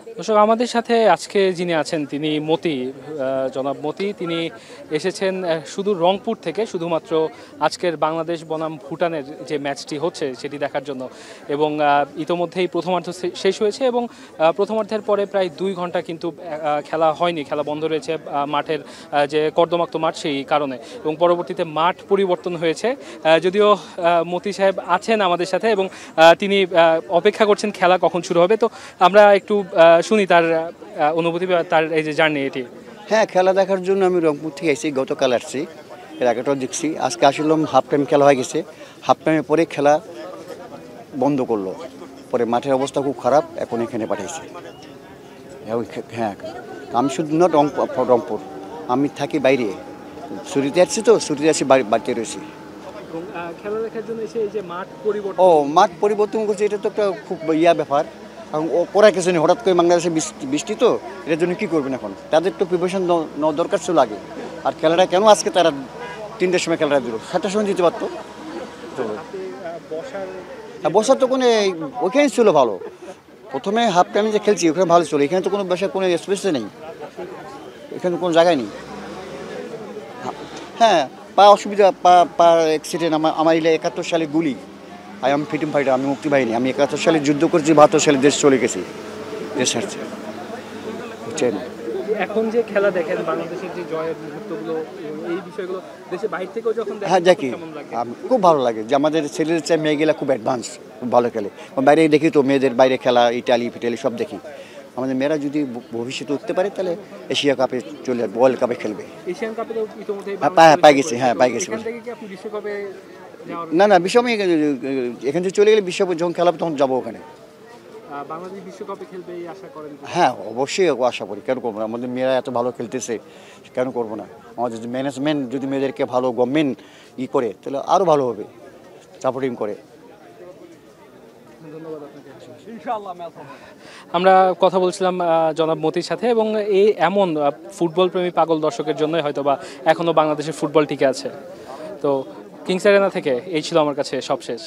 দর্শক আমাদের সাথে আজকে যিনি আছেন তিনি মতি, জনাব মতি। তিনি এসেছেন শুধু রংপুর থেকে শুধুমাত্র আজকের বাংলাদেশ বনাম ভুটানের যে ম্যাচটি হচ্ছে সেটি দেখার জন্য। এবং ইতোমধ্যেই প্রথমার্ধ শেষ হয়েছে এবং প্রথমার্ধের পরে প্রায় 2 ঘন্টা কিন্তু খেলা হয়নি, খেলা বন্ধ রয়েছে মাঠের যে কর্দমাক্ত মাঠ সেই কারণে। এবং পরবর্তীতে মাঠ পরিবর্তন হয়েছে, যদিও মতি সাহেব আছেন আমাদের সাথে এবং তিনি অপেক্ষা করছেন খেলা কখন শুরু হবে। তো আমরা একটু শুনি তার অনুভূতি, তার এই যে জার্নি এটি। হ্যাঁ, খেলা দেখার জন্য আমি রংপুর থেকে এসেছি, গতকাল আসছি, এর আগেটাও দেখছি। আজকে আসলাম, হাফ টাইম খেলা হয়ে গেছে, হাফ টাইমের পরে খেলা বন্ধ করলো, পরে মাঠের অবস্থা খুব খারাপ, এখন এখানে পাঠিয়েছি। হ্যাঁ, আমি শুধু না রংপুর, আমি থাকি বাইরে, ছুটিতে আসছি, তো ছুটিতে আসছি, বাড়িতে রয়েছি। খেলা দেখার জন্য এসে এই যে মাঠ পরিবর্তন, মাঠ পরিবর্তন করছে, এটা তো একটা খুব ব্যাপার। কারণ ও করা কিছু নেই, হঠাৎ করে বাংলাদেশে বৃষ্টি, তো এটার জন্য কী করবেন এখন? তাদের তো প্রিপারেশন নেওয়া দরকার ছিল আগে। আর খেলাটা কেন আজকে তারা 3টার সময় খেলাটা দিল, 7টার সময় দিতে পারতো। বসার তো কোনো ওইখানেই ছিল ভালো, প্রথমে হাফ টাইমে যে খেলছি ওখানে ভালো ছিল, এখানে তো কোনো বসার কোনো স্পেস নেই, এখানে কোনো জায়গায় নেই। হ্যাঁ, পা অসুবিধা, পা অ্যাক্সিডেন্ট। আমার 71 সালে গুলি, আই এম ফ্রিডম ফাইটার, আমি মুক্তিবাহিনী, আমি 71 সালে যুদ্ধ করছি, 72 সালে দেশ চলে গেছি, দেশ ছাড়ছে, বুঝছেন? এখন যে খেলা দেখেন বাংলাদেশের যে জয়ের মুহূর্তগুলো, এই বিষয়গুলো দেশে বাইরে থেকেও যখন হ্যাঁ দেখি, খুব ভালো লাগে যে আমাদের ছেলেদের চেয়ে মেয়েগুলা খুব অ্যাডভান্স, খুব ভালো খেলে। বাইরে দেখি তো মেয়েদের বাইরে খেলা, ইটালি ফিটালি সব দেখি। আমাদের মেয়েরা যদি ভবিষ্যতে উঠতে পারে তাহলে এশিয়া কাপে চলে যাবে, ওয়ার্ল্ড কাপে খেলবে। এশিয়ান কাপে তো ইতোমধ্যেই পাই গেছে, হ্যাঁ পাই গেছে। বিশ্বকাপে না বিশ্ব, এখান থেকে চলে গেলে বিশ্বকাপে যখন খেলাবো তখন যাবো ওখানে। বাংলাদেশ বিশ্বকাপে খেলবে এই আশা করেন? হ্যাঁ অবশ্যই আশা করি, কেন করবো না? আমাদের মেয়েরা এত ভালো খেলতেছে, কেন করবো না? আমাদের যদি ম্যানেজমেন্ট যদি মেয়েদেরকে ভালো গভর্নমেন্ট করে তাহলে আরও ভালো হবে, সাপোর্টিং করে। আমরা কথা বলছিলাম জনাব মতির সাথে এবং এই এমন ফুটবল প্রেমী পাগল দর্শকের জন্যই হয়তো বা এখনও বাংলাদেশের ফুটবল টিকে আছে। তো কিংস অ্যারেনা থেকে এই ছিল আমার কাছে সবশেষ।